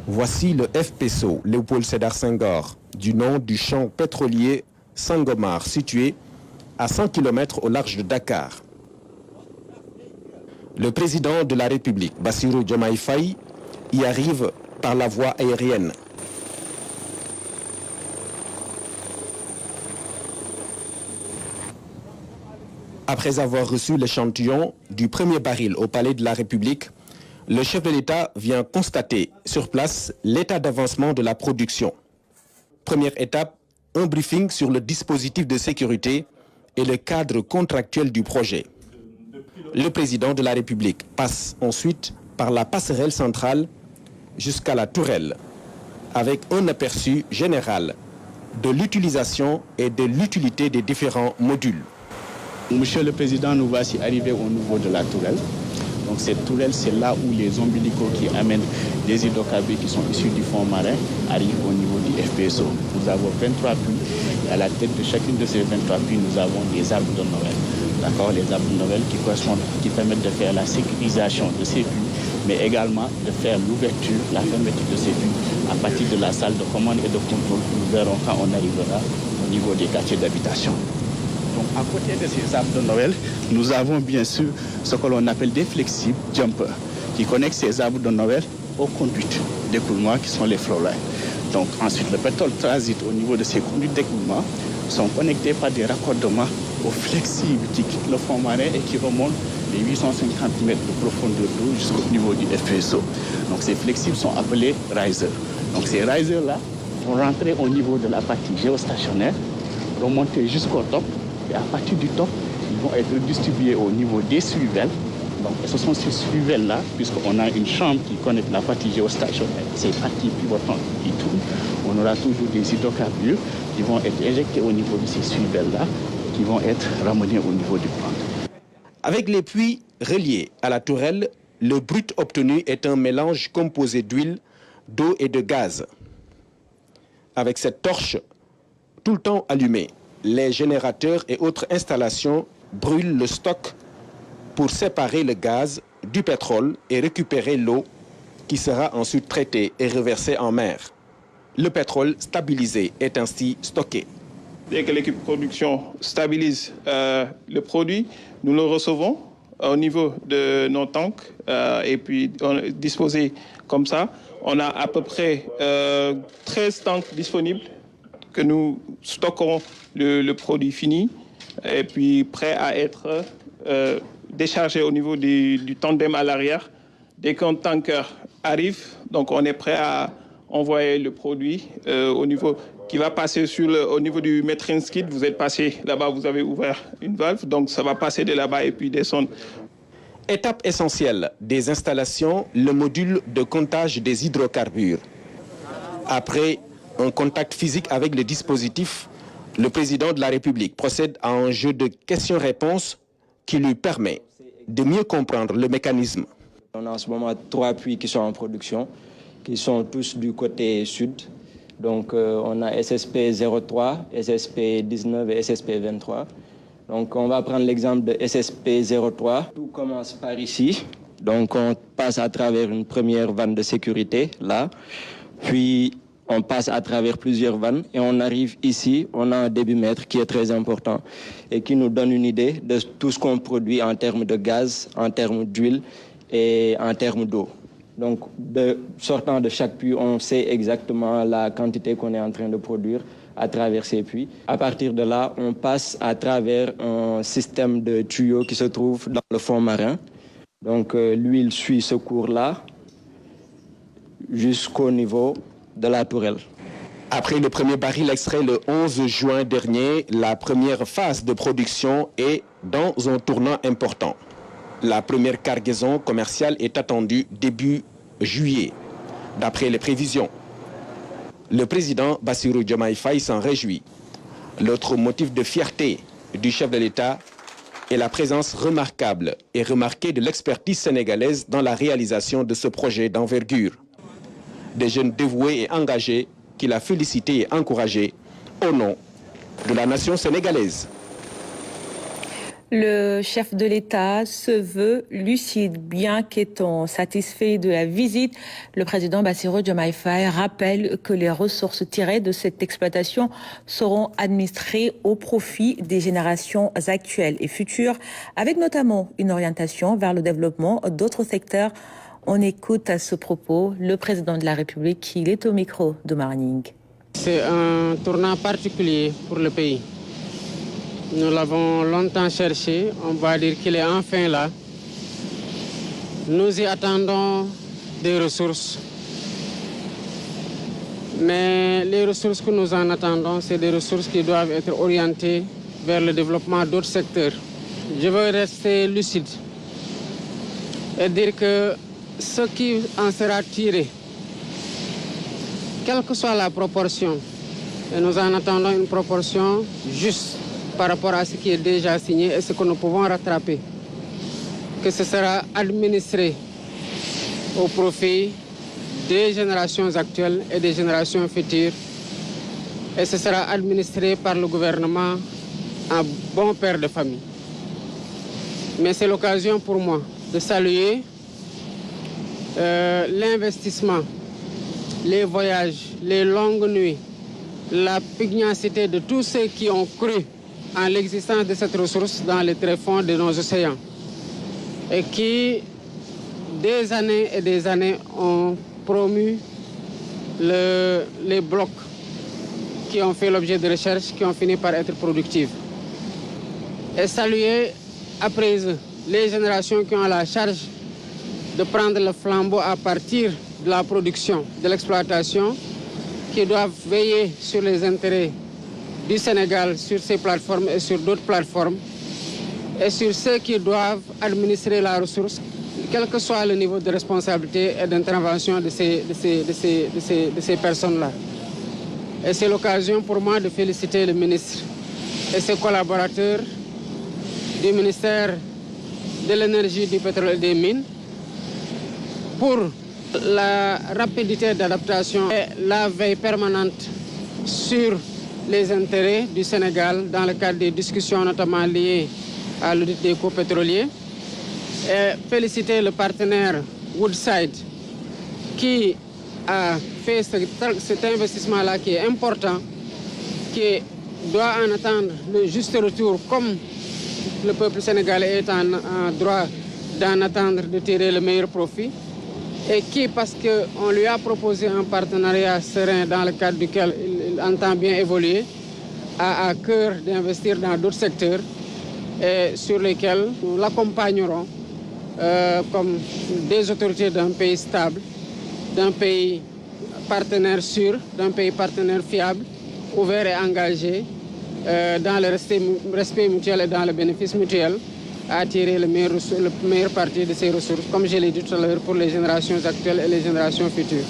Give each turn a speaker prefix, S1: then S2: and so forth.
S1: Voici le FPSO Léopold Sédar Senghor, du nom du champ pétrolier Sangomar, situé à 100 km au large de Dakar. Le président de la République, Bassirou Diomaye Faye, y arrive par la voie aérienne. Après avoir reçu l'échantillon du premier baril au Palais de la République, le chef de l'État vient constater sur place l'état d'avancement de la production. Première étape, un briefing sur le dispositif de sécurité et le cadre contractuel du projet. Le président de la République passe ensuite par la passerelle centrale jusqu'à la tourelle, avec un aperçu général de l'utilisation et de l'utilité des différents modules.
S2: Monsieur le Président, nous voici arrivés au niveau de la tourelle. Donc cette tourelle, c'est là où les ombilicaux qui amènent les hydrocarbures qui sont issus du fond marin arrivent au niveau du FPSO. Nous avons 23 puits et à la tête de chacune de ces 23 puits, nous avons des arbres de Noël. D'accord, les arbres de Noël qui permettent de faire la sécurisation de ces puits, mais également de faire l'ouverture, la fermeture de ces puits à partir de la salle de commande et de contrôle que nous verrons quand on arrivera au niveau des quartiers d'habitation. Donc, à côté de ces arbres de Noël, nous avons bien sûr ce que l'on appelle des flexibles jumpers qui connectent ces arbres de Noël aux conduites d'écoulement qui sont les flowlines. Donc ensuite, le pétrole transite au niveau de ces conduites d'écoulement, sont connectés par des raccordements aux flexibles qui quittent le fond marin et qui remontent les 850 mètres de profondeur d'eau jusqu'au niveau du FPSO. Donc ces flexibles sont appelés risers. Donc ces risers-là vont rentrer au niveau de la partie géostationnaire, remonter jusqu'au top. Et à partir du top, ils vont être distribués au niveau des suivelles. Donc, ce sont ces suivelles-là, puisqu'on a une chambre qui connecte la partie géostationnaire, ces parties pivotantes qui tournent. On aura toujours des hydrocarbures qui vont être injectés au niveau de ces suivelles-là, qui vont être ramenés au niveau du plante.
S1: Avec les puits reliés à la tourelle, le brut obtenu est un mélange composé d'huile, d'eau et de gaz. Avec cette torche tout le temps allumée, les générateurs et autres installations brûlent le stock pour séparer le gaz du pétrole et récupérer l'eau qui sera ensuite traitée et reversée en mer. Le pétrole stabilisé est ainsi stocké.
S3: Dès que l'équipe production stabilise le produit, nous le recevons au niveau de nos tanks et puis disposés comme ça. On a à peu près 13 tanks disponibles que nous stockons le produit fini et puis prêt à être déchargé au niveau du tandem à l'arrière. Dès qu'un tanker arrive, donc on est prêt à envoyer le produit au niveau qui va passer au niveau du metering skid. Vous êtes passé là-bas, vous avez ouvert une valve, donc ça va passer de là-bas et puis descendre.
S1: Étape essentielle des installations, le module de comptage des hydrocarbures. Après un contact physique avec le dispositif, le président de la République procède à un jeu de questions-réponses qui lui permet de mieux comprendre le mécanisme.
S4: On a en ce moment 3 puits qui sont en production, qui sont tous du côté sud. Donc on a SSP 03, SSP 19 et SSP 23. Donc on va prendre l'exemple de SSP 03. Tout commence par ici. Donc on passe à travers une première vanne de sécurité, là. Puis on passe à travers plusieurs vannes et on arrive ici, on a un débitmètre qui est très important et qui nous donne une idée de tout ce qu'on produit en termes de gaz, en termes d'huile et en termes d'eau. Donc, sortant de chaque puits, on sait exactement la quantité qu'on est en train de produire à travers ces puits. À partir de là, on passe à travers un système de tuyaux qui se trouve dans le fond marin. Donc, l'huile suit ce cours-là jusqu'au niveau de la tourelle.
S1: Après le premier baril extrait le 11 juin dernier, la première phase de production est dans un tournant important. La première cargaison commerciale est attendue début juillet, d'après les prévisions. Le président Bassirou Diomaye Faye s'en réjouit. L'autre motif de fierté du chef de l'État est la présence remarquable et remarquée de l'expertise sénégalaise dans la réalisation de ce projet d'envergure. Des jeunes dévoués et engagés qu'il a félicités et encouragés au nom de la nation sénégalaise.
S5: Le chef de l'État se veut lucide, bien qu'étant satisfait de la visite. Le président Bassirou Diomaye Faye rappelle que les ressources tirées de cette exploitation seront administrées au profit des générations actuelles et futures, avec notamment une orientation vers le développement d'autres secteurs. On écoute à ce propos le président de la République. Il est au micro de Morning.
S6: C'est un tournant particulier pour le pays. Nous l'avons longtemps cherché, on va dire qu'il est enfin là. Nous y attendons des ressources. Mais les ressources que nous en attendons, c'est des ressources qui doivent être orientées vers le développement d'autres secteurs. Je veux rester lucide et dire que ce qui en sera tiré, quelle que soit la proportion, et nous en attendons une proportion juste par rapport à ce qui est déjà signé et ce que nous pouvons rattraper, que ce sera administré au profit des générations actuelles et des générations futures, et ce sera administré par le gouvernement en bon père de famille. Mais c'est l'occasion pour moi de saluer l'investissement, les voyages, les longues nuits, la pugnacité de tous ceux qui ont cru en l'existence de cette ressource dans les tréfonds de nos océans et qui, des années et des années, ont promu les blocs qui ont fait l'objet de recherches, qui ont fini par être productifs. Et saluer après eux les générations qui ont la charge de prendre le flambeau à partir de la production, de l'exploitation, qui doivent veiller sur les intérêts du Sénégal, sur ces plateformes et sur d'autres plateformes, et sur ceux qui doivent administrer la ressource, quel que soit le niveau de responsabilité et d'intervention de ces personnes-là. Et c'est l'occasion pour moi de féliciter le ministre et ses collaborateurs du ministère de l'Énergie, du Pétrole et des Mines pour la rapidité d'adaptation et la veille permanente sur les intérêts du Sénégal dans le cadre des discussions notamment liées à l'audit des coûts pétroliers. Et féliciter le partenaire Woodside qui a fait cet investissement-là qui est important, qui doit en attendre le juste retour comme le peuple sénégalais est en droit d'en attendre, de tirer le meilleur profit. Et qui, parce qu'on lui a proposé un partenariat serein dans le cadre duquel il entend bien évoluer, a à cœur d'investir dans d'autres secteurs et sur lesquels nous l'accompagnerons comme des autorités d'un pays stable, d'un pays partenaire sûr, d'un pays partenaire fiable, ouvert et engagé dans le respect mutuel et dans le bénéfice mutuel, à tirer le meilleur parti de ces ressources, comme je l'ai dit tout à l'heure, pour les générations actuelles et les générations futures.